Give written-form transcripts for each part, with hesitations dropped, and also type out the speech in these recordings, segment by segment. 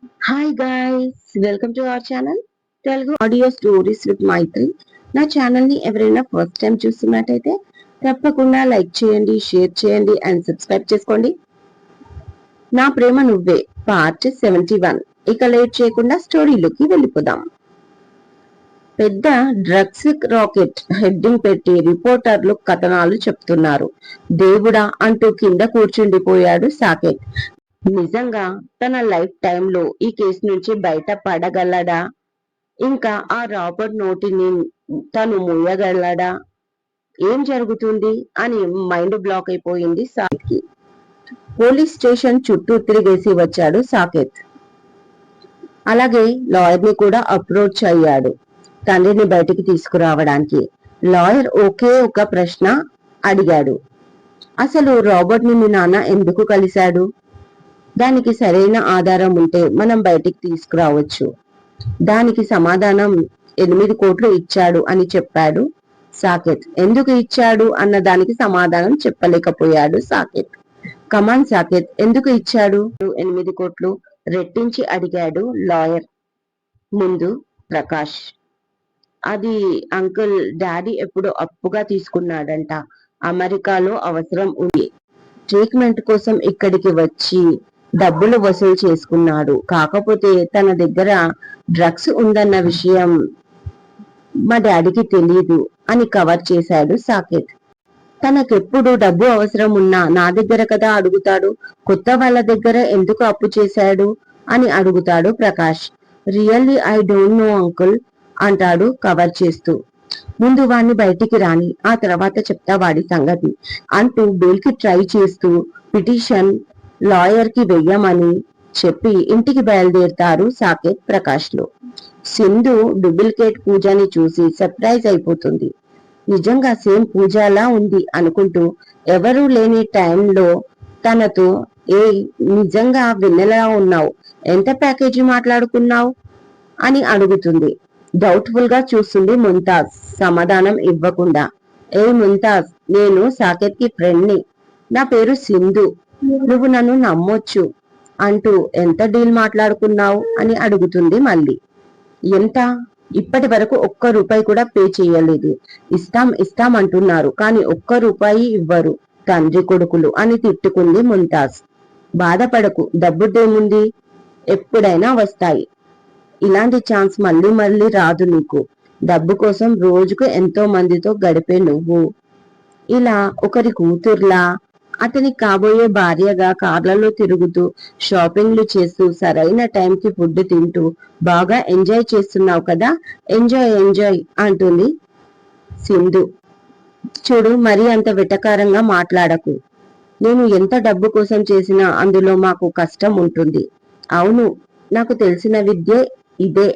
Hi guys, welcome to our channel Telugu audio stories with Maithri. నా channel ని ఎవరైనా first time చూస్తున్నట్టయితే తప్పకుండా లైక్ చేయండి, షేర్ చేయండి అండ్ సబ్స్క్రైబ్ చేసుకోండి. నా ప్రేమ నువ్వే పార్ట్ 71. ఇక లేట్ చేయకుండా స్టోరీలోకి వెళ్ళిపోదాం. పెద్ద డ్రగ్స్ రాకెట్ హెడ్డింగ్ పెట్టి రిపోర్టర్లు కథనాలు చెప్తున్నారు. దేవుడా అంటూ కింద కూర్చుండిపోయాడు సాకేత్. నిజంగా తన లైఫ్ టైంలో ఈ కేసు నుంచి బయట పడగలడా? ఇంకా ఆ రాబర్ట్ నోటిని తను మూయగలడా? ఏం జరుగుతుంది అని మైండ్ బ్లాక్ అయిపోయింది సాకేత్ కి. పోలీస్ స్టేషన్ చుట్టూ తిరిగేసి వచ్చాడు సాకేత్. అలాగే లాయర్ ని కూడా అప్రోచ్ అయ్యాడు తండ్రిని బయటికి తీసుకురావడానికి. లాయర్ ఒకే ఒక ప్రశ్న అడిగాడు. అసలు రాబర్ట్ ని మీ నాన్న ఎందుకు కలిశాడు? దానికి సరైన ఆధారం ఉంటే మనం బయటికి తీసుకురావచ్చు. దానికి సమాధానం 8 కోట్లు ఇచ్చాడు అని చెప్పాడు సాకేత్. ఎందుకు ఇచ్చాడు అన్న దానికి సమాధానం చెప్పలేకపోయాడు సాకేత్. కమాన్ సాకేత్, ఎందుకు ఇచ్చాడు 8 కోట్లు? రెట్టించి అడిగాడు లాయర్. ముందు ప్రకాష్, అది అంకుల్, డాడీ ఎప్పుడు అప్పుగా తీసుకున్నాడంట. అమెరికాలో అవసరం ఉంది. ట్రీట్మెంట్ కోసం ఇక్కడికి వచ్చి డబ్బులు వసూలు చేసుకున్నాడు. కాకపోతే తన దగ్గర డ్రగ్స్ ఉందన్న విషయం మా డాడీకి తెలియదు అని కవర్ చేశాడు సాకేత్. తనకెప్పుడు డబ్బు అవసరం ఉన్నా నా దగ్గర కదా అడుగుతాడు. కొత్త వాళ్ళ దగ్గర ఎందుకు అప్పు చేశాడు అని అడుగుతాడు Prakash. Really I don't know uncle అంటాడు కవర్ చేస్తూ. ముందు వాణ్ణి బయటికి రాని, ఆ తర్వాత చెప్తా వాడి సంగతి అంటూ బెయిల్ కి ట్రై చేస్తూ పిటిషన్ లాయర్ కి వెయ్యమని చెప్పి ఇంటికి బయలుదేరుతారు సాకేత్ ప్రకాష్ లో. సింధు డూప్లికేట్ పూజని చూసి సర్ప్రైజ్ అయిపోతుంది. నిజంగా సేమ్ పూజలా ఉంది అనుకుంటూ ఎవరూ లేని టైంలో తనతో, ఏ నిజంగా వెన్నెలా ఉన్నావు, ఎంత ప్యాకేజీ మాట్లాడుకున్నావు అని అడుగుతుంది. డౌట్ఫుల్ గా చూస్తుంది ముంతాజ్ సమాధానం ఇవ్వకుండా. ఏ ముంతాజ్, నేను సాకేత్ కి ఫ్రెండ్ ని, నా పేరు సింధు, నువ్వు నన్ను నమ్మొచ్చు అంటూ ఎంత డీల్ మాట్లాడుకున్నావు అని అడుగుతుంది మళ్ళీ. ఎంత? ఇప్పటి వరకు ఒక్క రూపాయి కూడా పే చేయలేదు. ఇస్తాం ఇస్తాం అంటున్నారు కానీ ఒక్క రూపాయి ఇవ్వరు తండ్రి కొడుకులు అని తిట్టుకుంది ముంతాజ్. బాధపడకు, డబ్బుదేముంది, ఎప్పుడైనా వస్తాయి. ఇలాంటి ఛాన్స్ మళ్ళీ మళ్ళీ రాదు నీకు. డబ్బు కోసం రోజుకు ఎంతో మందితో గడిపే నువ్వు ఇలా ఒకరి కూతుర్లా, అతని కాబోయే భార్యగా కార్లలో తిరుగుతూ, షాపింగ్లు చేస్తూ, సరైన టైంకి ఫుడ్ తింటూ బాగా ఎంజాయ్ చేస్తున్నావు కదా. ఎంజాయ్ ఎంజాయ్ అంటుంది సింధు. చూడు, మరీ అంత వెటకారంగా మాట్లాడకు. నేను ఎంత డబ్బు కోసం చేసినా అందులో మాకు కష్టం ఉంటుంది. అవును, నాకు తెలిసిన విద్య ఇదే.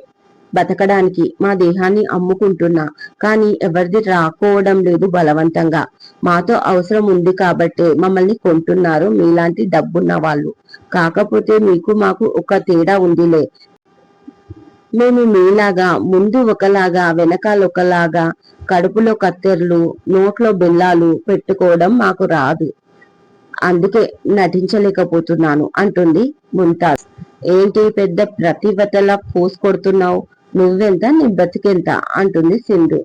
బతకడానికి మా దేహాన్ని అమ్ముకుంటున్నా, కానీ ఎవరిది రాకోవడం లేదు బలవంతంగా. మాతో అవసరం ఉంది కాబట్టే మమ్మల్ని కొంటున్నారు మీలాంటి డబ్బున్న వాళ్ళు. కాకపోతే మీకు మాకు ఒక తేడా ఉందిలే. మేము మీలాగా ముందు ఒకలాగా వెనకాల ఒకలాగా కడుపులో కత్తెరలు నోట్లో బెల్లాలు పెట్టుకోవడం మాకు రాదు. అందుకే నటించలేకపోతున్నాను అంటుంది ముంతాజ్. ఏంటి పెద్ద ప్రతివతలా పోస్ కొడుతున్నావు? నువ్వెంత, నీ బతికెంత అంటుంది సింధు.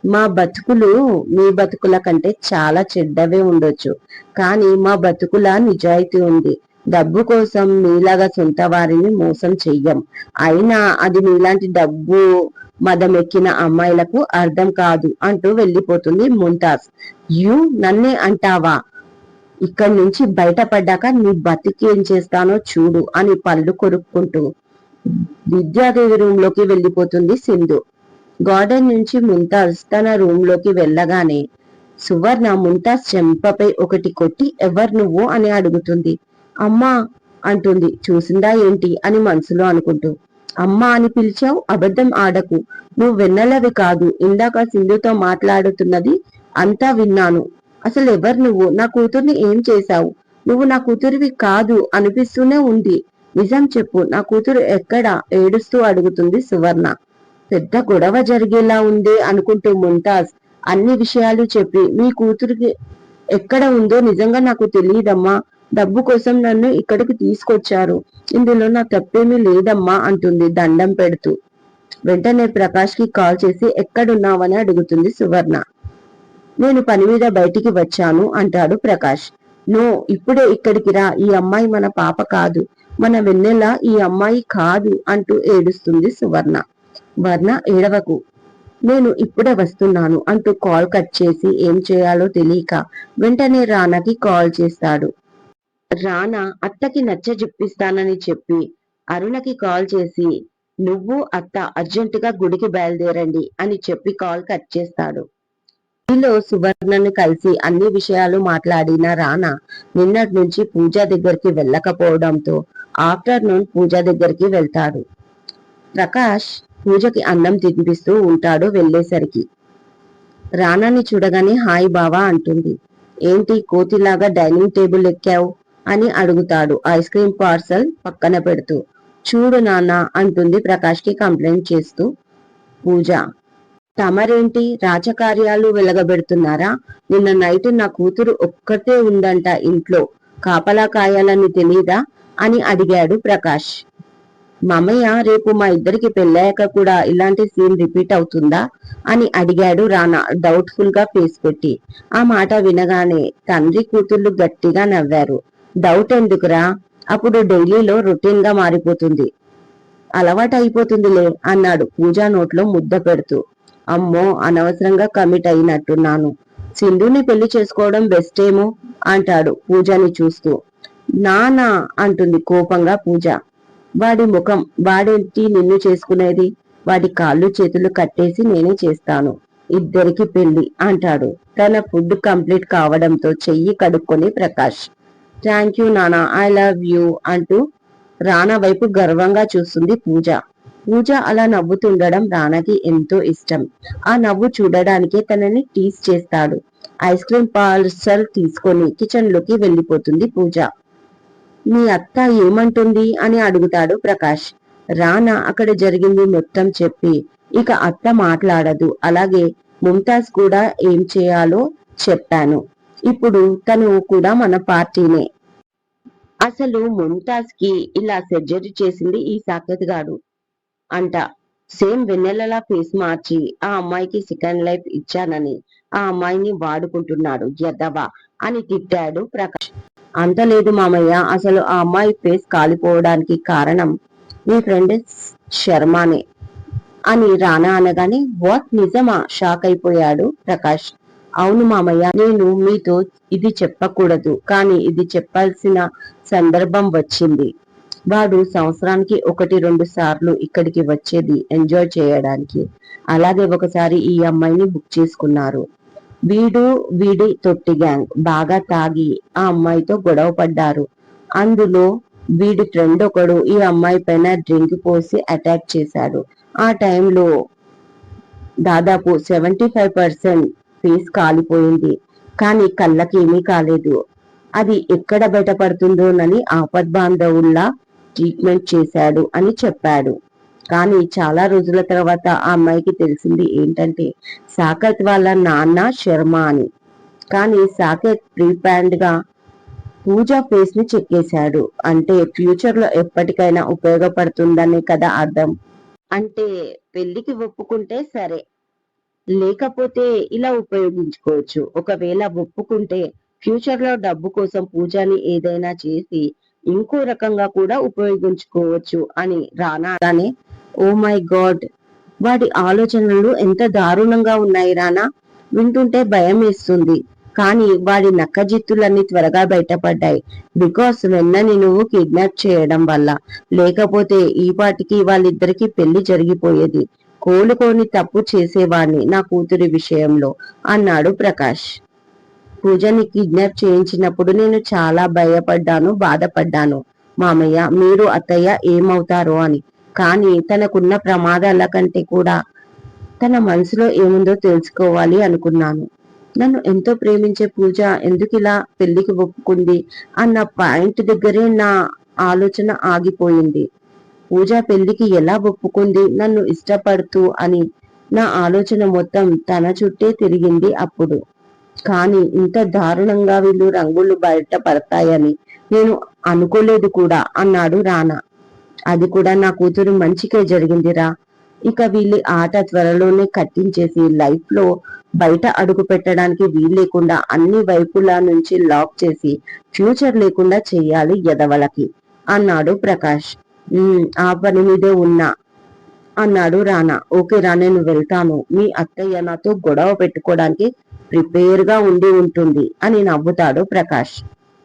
మా బతుకులు మీ బతుకుల కంటే చాలా చెడ్డవే ఉండొచ్చు, కానీ మా బతుకుల నిజాయితీ ఉంది. డబ్బు కోసం మీలాగా సొంత వారిని మోసం చెయ్యం. అయినా అది మీలాంటి డబ్బు మదమెక్కిన అమ్మాయిలకు అర్థం కాదు అంటూ వెళ్ళిపోతుంది ముంతాజ్. యు నన్నే అంటావా? ఇక్కడి నుంచి బయటపడ్డాక నీ బతికేం చేస్తానో చూడు అని పళ్ళు కొరుక్కుంటూ విద్యాదేవి రూమ్ లోకి వెళ్ళిపోతుంది సింధు. గార్డెన్ నుంచి ముంతాజ్ తన రూమ్ లోకి వెళ్ళగానే సువర్ణ ముంతాజ్ చెంపపై ఒకటి కొట్టి ఎవరు నువ్వు అని అడుగుతుంది. అమ్మా అంటుంది. చూసిందా ఏంటి అని మనసులో అనుకుంటూ. అమ్మా అని పిలిచావు, అబద్ధం ఆడకు. నువ్వు వెన్నెలవి కాదు. ఇందాక సింధుతో మాట్లాడుతున్నది అంతా విన్నాను. అసలు ఎవరు నువ్వు? నా కూతుర్ని ఏం చేశావు? నువ్వు నా కూతురివి కాదు అనిపిస్తూనే ఉంది. నిజం చెప్పు, నా కూతురు ఎక్కడా? ఏడుస్తూ అడుగుతుంది సువర్ణ. పెద్ద గొడవ జరిగేలా ఉంది అనుకుంటూ ముంతాజ్ అన్ని విషయాలు చెప్పి, మీ కూతురికి ఎక్కడ ఉందో నిజంగా నాకు తెలియదమ్మా. డబ్బు కోసం నన్ను ఇక్కడికి తీసుకొచ్చారు. ఇందులో నా తప్పేమీ లేదమ్మా అంటుంది దండం పెడుతూ. వెంటనే ప్రకాష్ కి కాల్ చేసి ఎక్కడున్నావని అడుగుతుంది సువర్ణ. నేను పని మీద బయటికి వచ్చాను అంటాడు ప్రకాష్. నో, ఇప్పుడే ఇక్కడికి రా, ఈ అమ్మాయి మన పాప కాదు, మన వెన్నెల ఈ అమ్మాయి కాదు అంటూ ఏడుస్తుంది సువర్ణ. వర్ణ, ఏడవకు, నేను ఇప్పుడే వస్తున్నాను అంటూ కాల్ కట్ చేసి ఏం చేయాలో తెలియక వెంటనే రానాకి కాల్ చేస్తాడు. రానా అత్తకి నచ్చజెప్పిస్తానని చెప్పి అరుణకి కాల్ చేసి నువ్వు అత్త అర్జెంటుగా గుడికి బయలుదేరండి అని చెప్పి కాల్ కట్ చేస్తాడు. ఈలో సువర్ణను కలిసి అన్ని విషయాలు మాట్లాడిన రానా నిన్నటి నుంచి పూజ దగ్గరికి వెళ్ళకపోవడంతో ఆఫ్టర్నూన్ పూజ దగ్గరికి వెళ్తాడు. ప్రకాష్ పూజకి అన్నం తినిపిస్తూ ఉంటాడు. వెళ్ళేసరికి రానాని చూడగానే హాయ్ బావా అంటుంది. ఏంటి కోతిలాగా డైనింగ్ టేబుల్ ఎక్కావు అని అడుగుతాడు ఐస్ క్రీమ్ పార్సల్ పక్కన పెడుతూ. చూడు నాన్న అంటుంది ప్రకాష్ కి కంప్లైంట్ చేస్తూ పూజ. తమరేంటి రాజకార్యాలు వెలగబెడుతున్నారా? నిన్న నైట్ నా కూతురు ఒక్కతే ఉందంట ఇంట్లో, కాపలా కాయాలని తెలీదా అని అడిగాడు ప్రకాష్. మామయ్య, రేపు మా ఇద్దరికి పెళ్ళాక కూడా ఇలాంటి సీన్ రిపీట్ అవుతుందా అని అడిగాడు రానా డౌట్ఫుల్ గా ఫేస్ పెట్టి. ఆ మాట వినగానే తండ్రి కూతుర్లు గట్టిగా నవ్వారు. డౌట్ ఎందుకురా, అప్పుడు డైలీలో రొటీన్ గా మారిపోతుంది, అలవాటు అయిపోతుందిలే అన్నాడు పూజా నోట్లో ముద్ద పెడుతూ. అమ్మో, అనవసరంగా కమిట్ అయినట్టున్నాను, సింధుని పెళ్లి చేసుకోవడం బెస్ట్ ఏమో అంటాడు పూజని చూస్తూ. నానా అంటుంది కోపంగా పూజ. వాడి ముఖం, వాడేంటి నిన్ను చేసుకునేది, వాడి కాళ్ళు చేతులు కట్టేసి నేనే చేస్తాను ఇద్దరికి పెళ్లి అంటాడు తన ఫుడ్ కంప్లీట్ కావడంతో చెయ్యి కడుక్కొని ప్రకాష్. థ్యాంక్ యూ నానా, ఐ లవ్ యూ అంటూ రానా వైపు గర్వంగా చూస్తుంది పూజ. పూజ అలా నవ్వుతుండడం రానాకి ఎంతో ఇష్టం. ఆ నవ్వు చూడడానికే తనని టీస్ చేస్తాడు. ఐస్ క్రీమ్ పార్సల్ తీసుకొని కిచెన్ లోకి వెళ్లిపోతుంది పూజ. మీ అత్త ఏమంటుంది అని అడుగుతాడు ప్రకాష్. రానా అక్కడ జరిగింది మొత్తం చెప్పి ఇక అత్త మాట్లాడదు, అలాగే ముంతాజ్ కూడా ఏం చేయాలో చెప్పాను, ఇప్పుడు తను కూడా మన పార్టీనే. అసలు ముంతాజ్ కి ఇలా సర్జరీ చేసింది ఈ సాకేత్ గాడు అంట. సేమ్ వెన్నెలలా ఫేస్ మార్చి ఆ అమ్మాయికి సెకండ్ లైఫ్ ఇచ్చానని ఆ అమ్మాయిని వాడుకుంటున్నాడు యదవ అని తిట్టాడు ప్రకాష్. అంత లేదు మామయ్య, అసలు ఆ అమ్మాయి ఫేస్ కాలిపోవడానికి కారణం మీ ఫ్రెండ్ శర్మానే అని రానా అనగానే వాట్, నిజమా? షాక్ అయిపోయాడు ప్రకాష్. అవును మామయ్య, నేను మీతో ఇది చెప్పకూడదు, కానీ ఇది చెప్పాల్సిన సందర్భం వచ్చింది. వాడు సంవత్సరానికి 1-2 సార్లు ఇక్కడికి వచ్చేది ఎంజాయ్ చేయడానికి, అలాగే ఒకసారి ఈ అమ్మాయిని బుక్ చేసుకున్నారు. వీడు వీడి తొట్టి గ్యాంగ్ బాగా తాగి ఆ అమ్మాయితో గొడవ పడ్డారు. అందులో వీడి ఫ్రెండ్ ఒకడు ఈ అమ్మాయి పైన డ్రింక్ పోసి అటాక్ చేశాడు. ఆ టైంలో దాదాపు 75% ఫేస్ కాలిపోయింది, కానీ కళ్ళకి ఏమీ కాలేదు. అది ఎక్కడ బయటపడుతుందోనని ఆపద్బాంధవుల్లా ట్రీట్మెంట్ చేశాడు అని చెప్పాడు. కానీ చాలా రోజుల తర్వాత ఆ అమ్మాయికి తెలిసింది ఏంటంటే సాకేత్ వాళ్ళ నాన్న శర్మ అని. కానీ సాకేత్ ప్రీప్లాన్డ్ గా పూజ ఫేస్ ని చెక్కేశాడు. అంటే ఫ్యూచర్ లో ఎప్పటికైనా ఉపయోగపడుతుందనే కదా అర్థం. అంటే పెళ్లికి ఒప్పుకుంటే సరే, లేకపోతే ఇలా ఉపయోగించుకోవచ్చు. ఒకవేళ ఒప్పుకుంటే ఫ్యూచర్ లో డబ్బు కోసం పూజని ఏదైనా చేసి ఇంకో రకంగా కూడా ఉపయోగించుకోవచ్చు అని రానానే. ఓ మై గాడ్, వాడి ఆలోచనలు ఎంత దారుణంగా ఉన్నాయి రానా, వింటుంటే భయం వేస్తుంది. కానీ వాడి నక్కజిత్తులన్నీ త్వరగా బయటపడ్డాయి. బికాస్ వెన్నని నువ్వు కిడ్నాప్ చేయడం వల్ల, లేకపోతే ఈ పాటికి వాళ్ళిద్దరికి పెళ్లి జరిగిపోయేది. కోలుకోని తప్పు చేసేవాణ్ణి నా కూతురి విషయంలో అన్నాడు ప్రకాష్. పూజని కిడ్నాప్ చేయించినప్పుడు నేను చాలా భయపడ్డాను, బాధపడ్డాను మామయ్య, మీరు అత్తయ్య ఏమవుతారో అని. కానీ తనకున్న ప్రమాదాల కంటే కూడా తన మనసులో ఏముందో తెలుసుకోవాలి అనుకున్నాను. నన్ను ఎంతో ప్రేమించే పూజ ఎందుకు ఇలా పెళ్లికి ఒప్పుకుంది అన్న పాయింట్ దగ్గరే నా ఆలోచన ఆగిపోయింది. పూజ పెళ్లికి ఎలా ఒప్పుకుంది నన్ను ఇష్టపడుతూ అని నా ఆలోచన మొత్తం తన చుట్టే తిరిగింది అప్పుడు. కానీ ఇంత దారుణంగా వీళ్ళు రంగులు బయట పడతాయని నేను అనుకోలేదు కూడా అన్నాడు రానా. అది కూడా నా కూతురు మంచికే జరిగిందిరా. ఇక వీళ్ళ ఆట త్వరలోనే కట్టించేసి లైఫ్ లో బయట అడుగు పెట్టడానికి వీల్లేకుండా అన్ని వైపుల నుంచి లాక్ చేసి ఫ్యూచర్ లేకుండా చెయ్యాలి ఎదవలకి అన్నాడు ప్రకాష్. ఆ పని మీదే ఉన్నా అన్నాడు రానా. ఓకే రా, నేను వెళ్తాను. మీ అత్తయ్య నాతో గొడవ పెట్టుకోవడానికి ప్రిపేర్ గా ఉండి ఉంటుంది అని నవ్వుతాడు ప్రకాష్.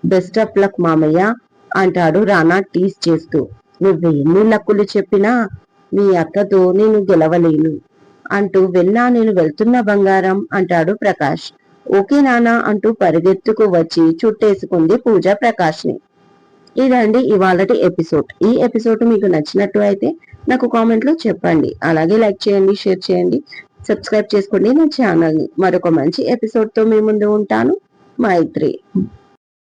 బెస్ట్ ఆఫ్ లక్ మామయ్య అంటాడు రానా టీస్ చేస్తూ. నువ్వు ఎన్ని లక్కులు చెప్పినా మీ అక్కతో నేను గెలవలేను అంటూ వెళ్ళా, నేను వెళ్తున్న బంగారం అంటాడు ప్రకాష్. ఓకే నానా అంటూ పరిగెత్తుకు వచ్చి చుట్టేసుకుంది పూజ ప్రకాష్ ని. ఇదండి ఇవాళటి ఎపిసోడ్. ఈ ఎపిసోడ్ మీకు నచ్చినట్టు అయితే నాకు కామెంట్ లో చెప్పండి. అలాగే లైక్ చేయండి, షేర్ చేయండి, సబ్స్క్రైబ్ చేసుకోండి నా ఛానల్ ని. మరొక మంచి ఎపిసోడ్ తో మీ ముందు ఉంటాను. మైత్రి.